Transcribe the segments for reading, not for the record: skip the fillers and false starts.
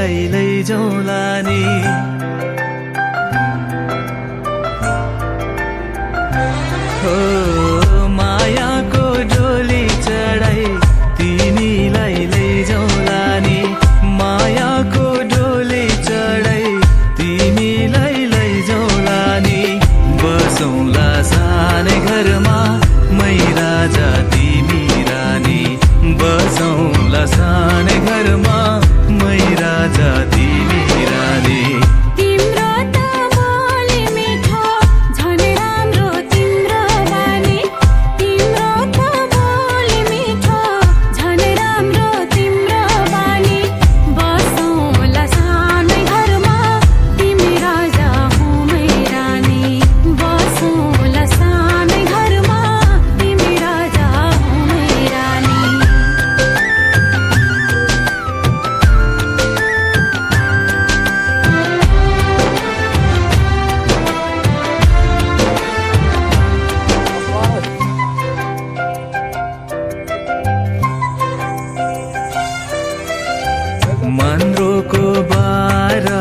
तिमीलाई लैजाउँला नि। हो मायाको डोली चढाई तिमीलाई लैजाउँला नि। मायाको डोली चढाई तिमीलाई लैजाउँला नि। बसौँला सानै घरमा मै राजा तिमी रानी। बसौँला सानै घरमा मै राजा तिमी रानी। मन्द्रोको बारा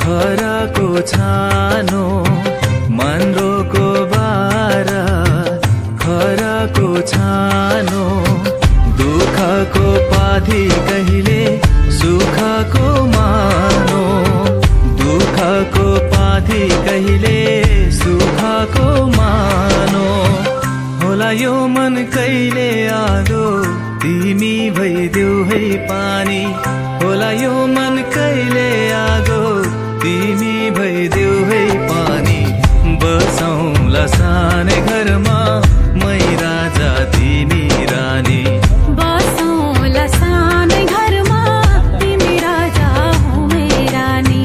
खराको छानो। मन्द्रोको बारा खराको छानो। दुःखको पाथी कहिले सुखको मानो। दुःखको पाथी कहिले सुखको मानो। होला यो मन कहिले आदो तिमी भइदेऊ है पानी। होला यो मन कहिले आगो तिमी भइदेऊ है पानी। बसौँला सानै घरमा मै राजा तिमी रानी। बसौँला सानै घरमा तिमी राजा हो मै रानी।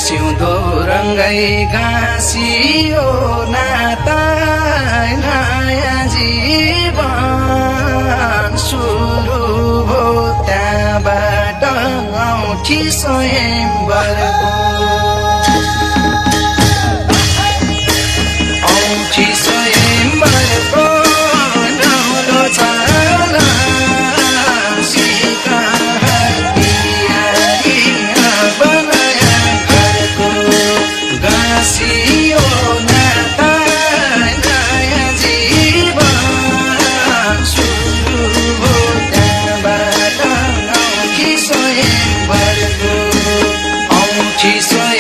सिउँदो रङ्गै गाँसियो नाता नयाँ जीवन सुरु भो त्यहाँबाट औठी स्वयंवरको औठी स्वयंवरको नौलो छाला गाँसियो नाता नयाँ जीवन सुरु हो त्यहाँबाट औठी स्वयंवरको औठी स्वयं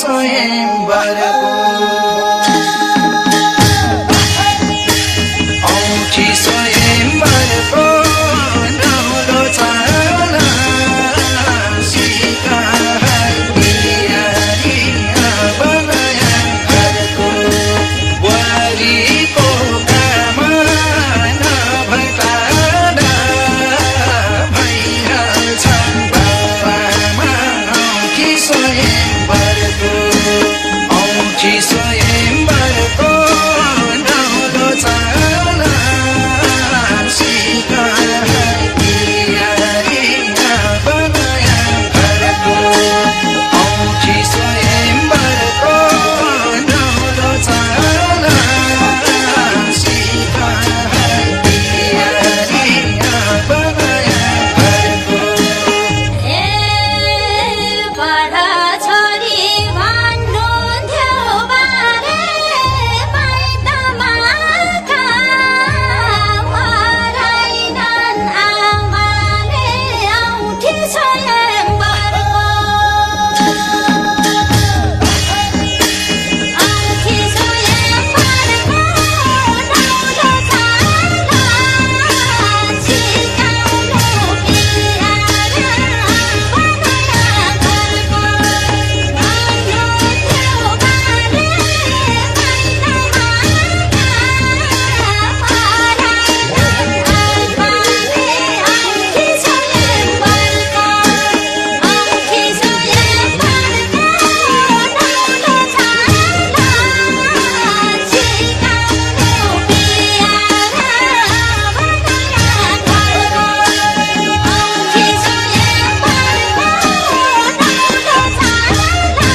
स्वयंवरको औँठी स्वयंवरको नौलो चाल सिकाई बिहारी बनाया घरको बुहारीको काममा नभटाडा भइहाल्छन् बाबामा औँठी स्वयंवरको औँठी स्वयंवरको नौलो चाल सिकाई बिहारी बनाया घरको औँठी स्वयंवरको नौलो चाल सिकाई बिहारी बनाया घरको बडा छोरी भन्नुहुन्थ्यो बारे माइतमा मराइनन् आमाले औँठी स्वयंवरको औँठी स्वयंवरको नौलो चाल सिकाउनु बिहार बनाया घरको भन्नुहुन्थ्यो बाले माइतमा मराइनन् आमाले औँठी स्वयंवरको औँठी स्वयंवरको नौलो चाल सिकाउनु बिहार बनाया घरको औँठी स्वयंवरको नौलो चाल सिकाउनु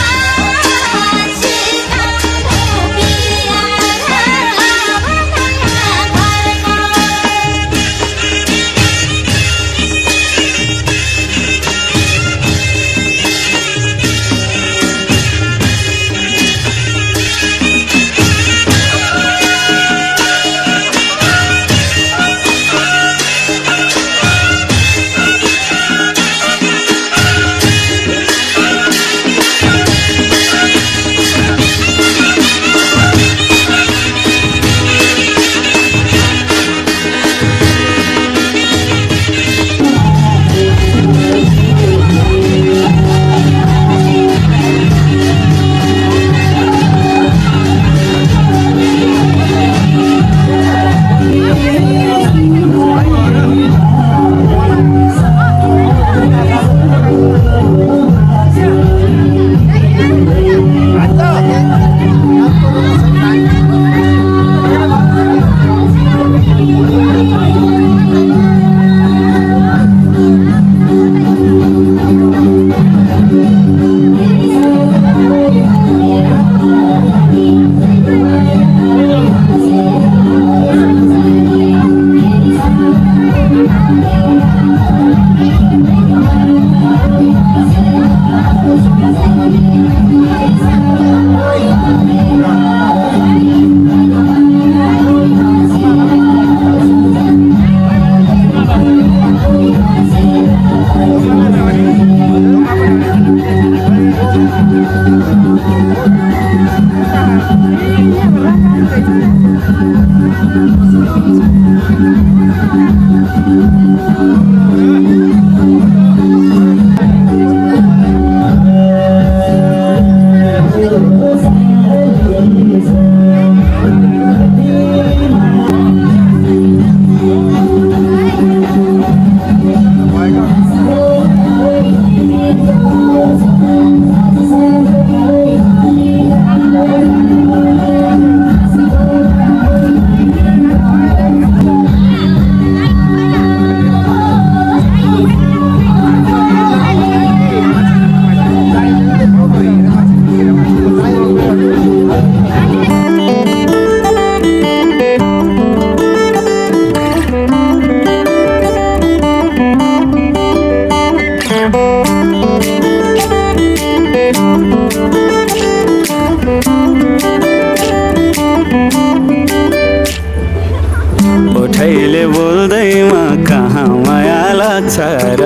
ओठैले बोल्दैमा कहाँ माया लाग्छ र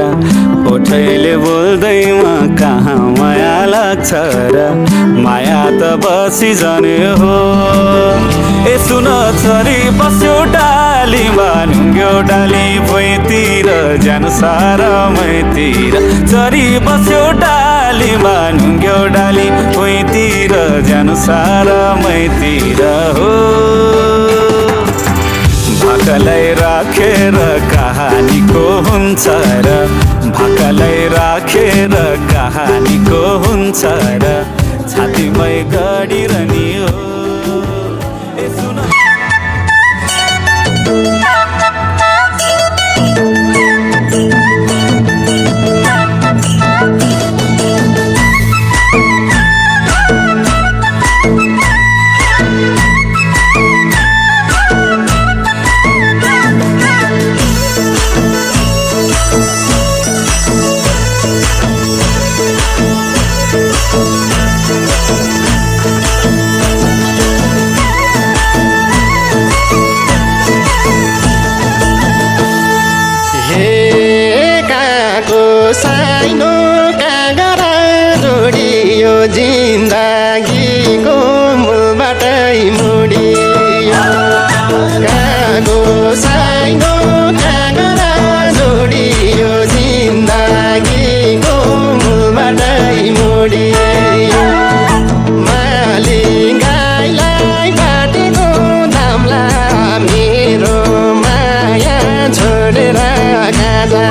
ओठैले बोल्दैमा कहाँ माया लाग्छ र त बसी जाने हो ए सुन छोरी बस्यो डालीमा नुङ्ग्यो डाली भुइँतिर जानु सारा मैतिर छोरी बस्यो डालीमा नुङ्ग्यो डाली भुइँतिर जानु सारा मैतिर हो भाकालाई राखेर कहानीको हुन्छ र भाकालाई राखेर कहानीको हुन्छ र छातीमै गडिरहने हो ए सुन साइनो कागरा जोडियो जिन्दगीको मूलबाटै मुडियो कागो साइनो कागरा जोडियो जिन्दगीको मूलबाटै मुडियो माली गाईलाई बाटेको दामला मेरो माया छोडेर गाजा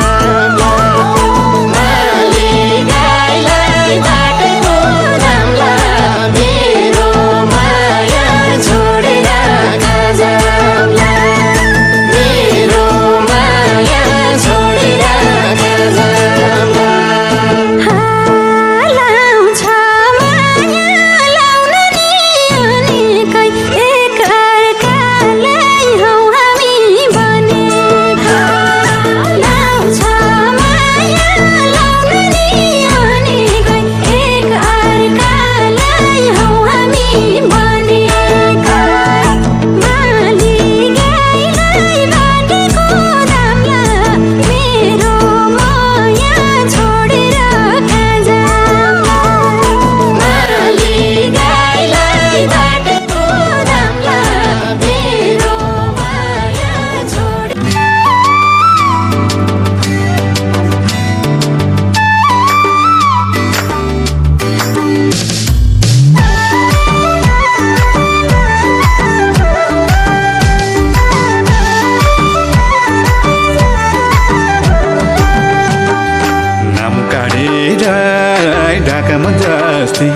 ढाकामा जस्ती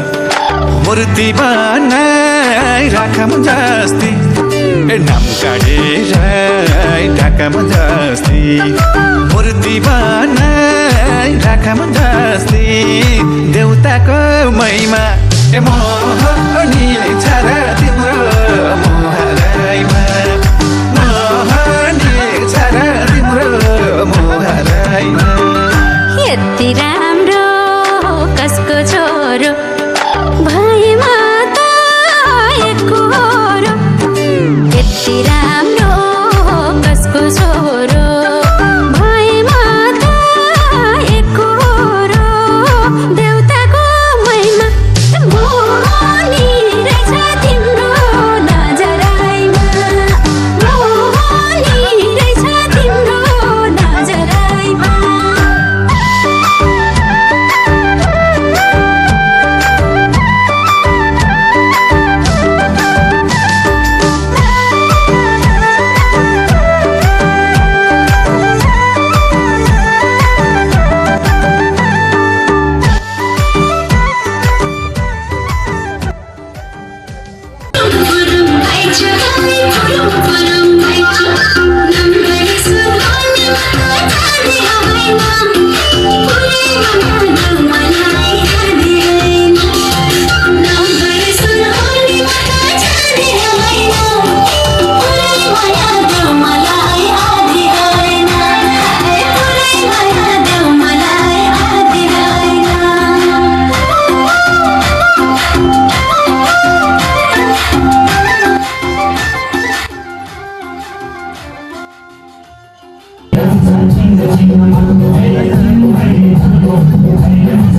मूर्ति बनाई राखामा जस्ती नाम काटेर ढाकामा जस्ती मूर्ति बनाई राखामा जस्ती देउताको महिमा ए मोहनीले छ र तिम्रो मोहराइमा मोहनीले छ र तिम्रो मोहराइमा यति राम्रो कसको छोरो भएमा त एकहोरो यति राम्रो कसको छोरो भएमा त एकहोरो देउताको महिमा मोहनी रहेछ तिम्रो नजराइमा मोहनी रहेछ तिम्रो नजराइमा Thank you.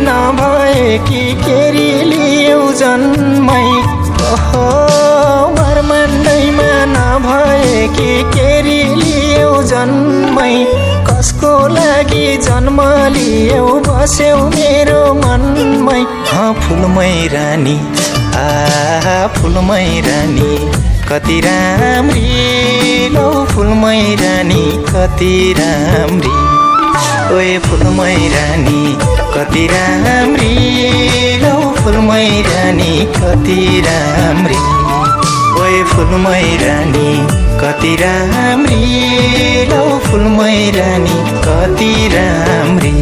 नभए कि केरी लियौ जन्मै ओहो ब्रह्माण्डैमा नभए कि केरी लियौ जन्मै कसको लागि जन्म लियौ बस्यौ मेरो मनमै फुलमै रानी फुलमै रानी कति राम्री लौ फुलमै रानी कति राम्री ओए फुलमै रानी कति राम्री लौ फुलमै रानी कति राम्री ओए फुलमै रानी कति राम्री लौ फुलमै रानी कति राम्री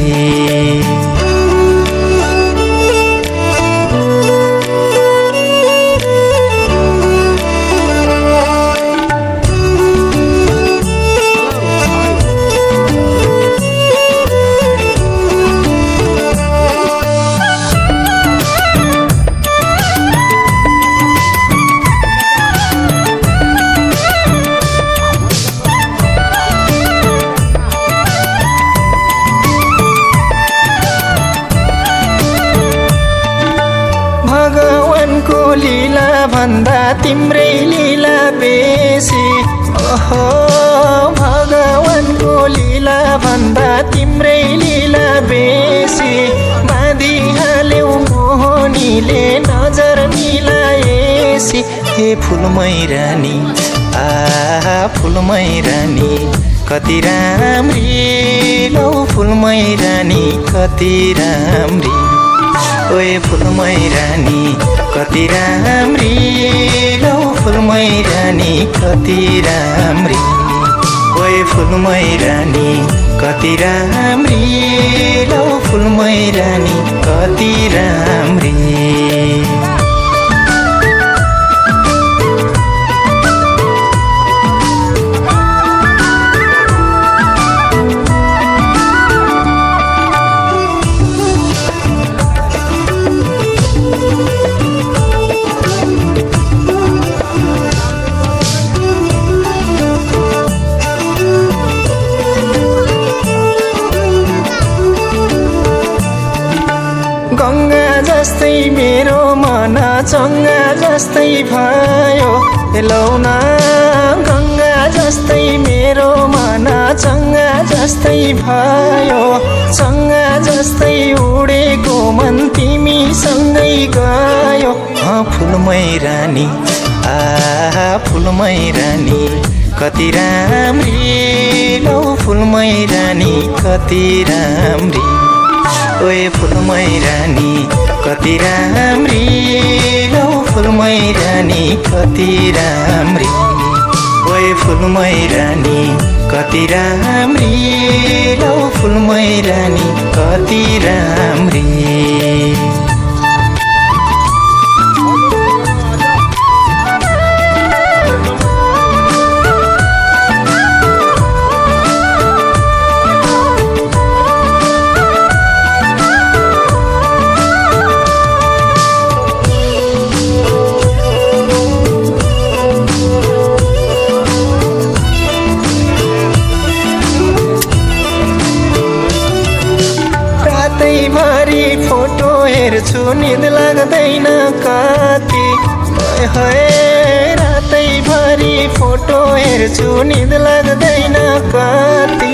भगवानको लीला भन्दा तिम्रै लीला बेसी ओहो भगवानको लीला भन्दा तिम्रै लीला बेसी बाँधिहाल्यौ मोहनीले नजर मिलाएसी हे फुलमै रानी फुलमै रानी कति राम्री लौ फुलमै रानी कति राम्री ओए फुलमै रानी कति राम्री लौ फुलमै रानी कति राम्री ओए फुलमै रानी कति राम्री लौ फुलमै रानी कति राम्री गङ्गा जस्तै मेरो मन चङ्गा जस्तै भयो लौना गङ्गा जस्तै मेरो मन चङ्गा जस्तै भयो चङ्गा जस्तै उडेको मन तिमीसँगै गयो फुलमै रानी फुलमै रानी कति राम्री लौ फुलमै रानी कति राम्री ओए फुलमै रानी कति राम्री लौ फुलमै रानी कति राम्री ओए फुलमै रानी कति राम्री लौ फुलमै रानी कति राम्री रातैभरि फोटो हेर्छु निद लाग्दैन कति रातैभरि फोटो हेर्छु निद लाग्दैन कति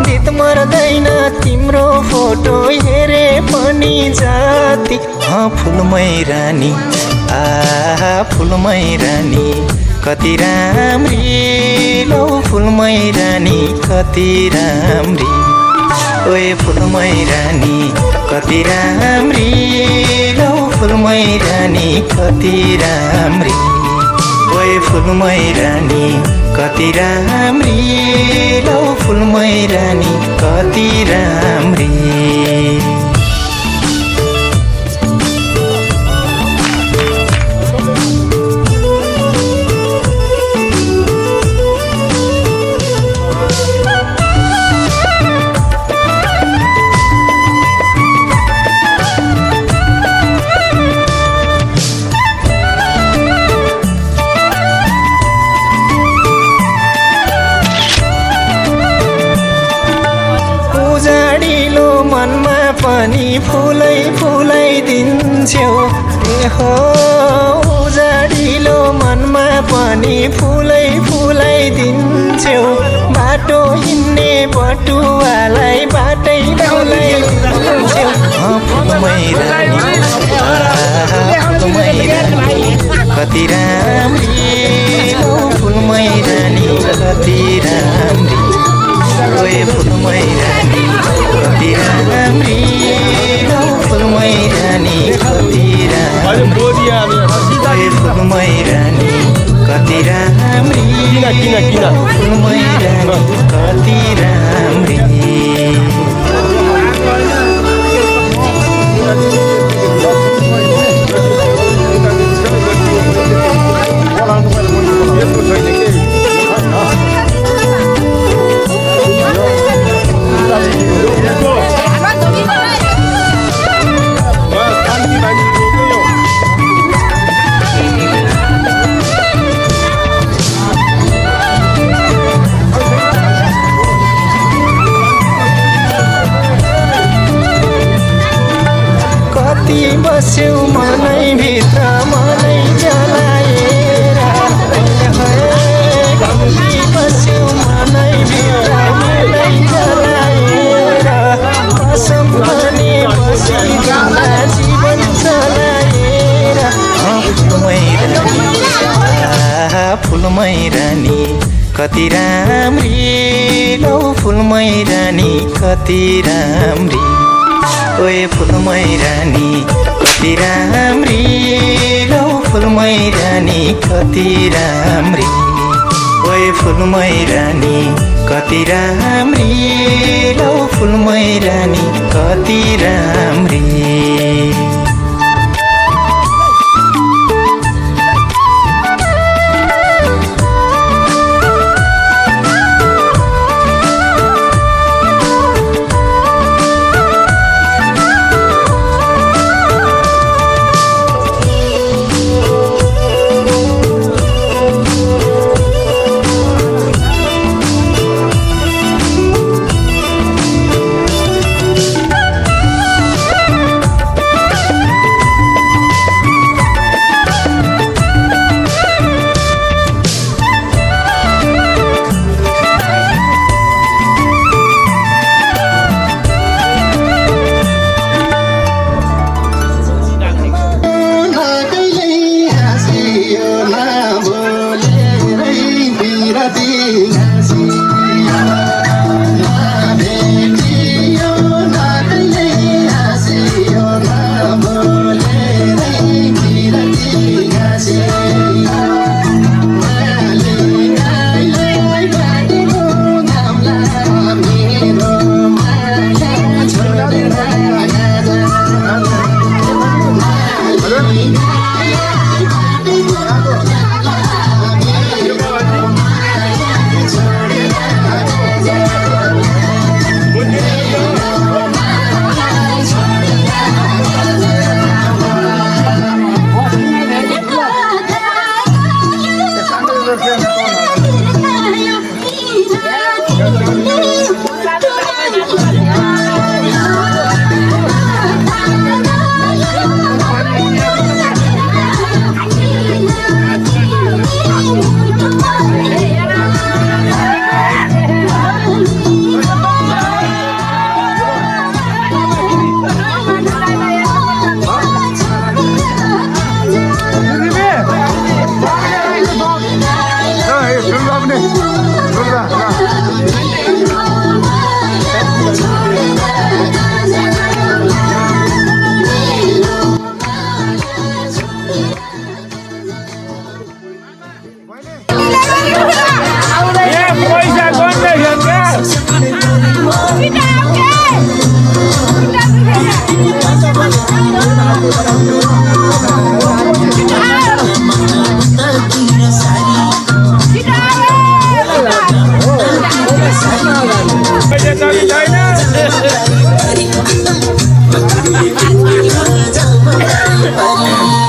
दित मर्दैन तिम्रो फोटो हेरे पनि जाति फुलमै रानी फुलमै रानी कति राम्री लौ फुलमै रानी कति राम्री ओए फुलमै रानी कति राम्री लौ फुलमै रानी कति राम्री ओए फुलमै रानी कति राम्री लौ फुलमै रानी कति राम्री पनि फुलै फुलै दिन्छौ हो उजाडिलो मनमा पनि फुलै फुलै दिन्छौ बाटो हिँड्ने बटुवालाई बाटै फुलै दिन्छौ फुलमै रानी फुलमै रानी कति राम्री फुलमै रानी कति राम्री ओए फुलमै रानी कति राम्री फुलमै रानी कति राम्री ओए फुलमै रानी कति राम्री फुलमै रानी कति राम्री कति बस्यौ मनै भित्र मनै जलाएर कति बस्यौ मनै भित्र मनै जलाएर कसम भने बसी जाला जीवन चलाएर फुलमै रानी कति राम्री लौ फुलमै रानी कति राम्री ओए फुलमै रानी कति राम्री लौ फुलमै रानी कति राम्री ओए फुलमै रानी कति राम्री लौ फुलमै रानी कति राम्री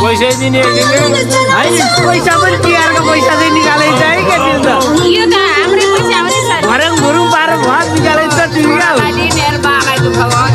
पैसा दिने पैसा पनि तिहारको पैसा चाहिँ निकालेको छ है के त्यो त यो त हाम्रै पैसा हो नि सर भरङ भुरुङ पारेर भात निकालेको छ तिमी क्या मेरो बाबाको खबर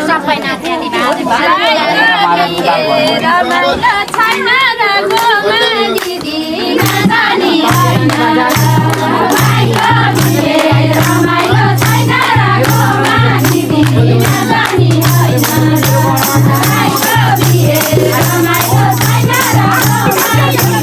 सबै नाच्ने रमाइलो छैन र गोमा दिदी नजानी होइन रमाइलो छैन र गोमा दिदी नजानी होइन रमाइलो छैन र गोमा दिदी नजानी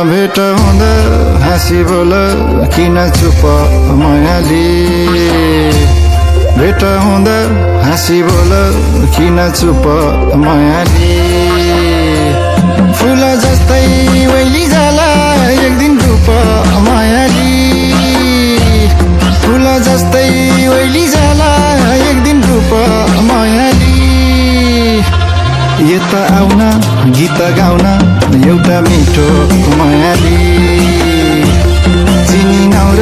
भेट हुँदा हाँसी बोल किन चुप मायाली भेट हुँदा हाँसी बोल किन चुप मायाली फुल जस्तै वैली जाला एक दिन रूप मायाली फुल जस्तै वैली जाला एक दिन रूप मायाली यता आउन गीत गाउन एउटा मिठो मायाली चिनी नाउर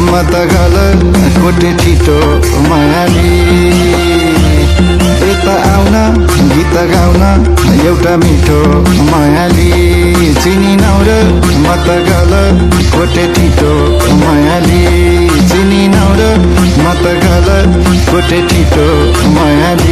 म त गल कोटे ठिटो मायाली यता आउन गीत गाउन एउटा मिठो मायाली चिनी नाउर म त गल कोटे ठिटो मायाली चिनी नाउर म त गल कोटे ठिटो मायाली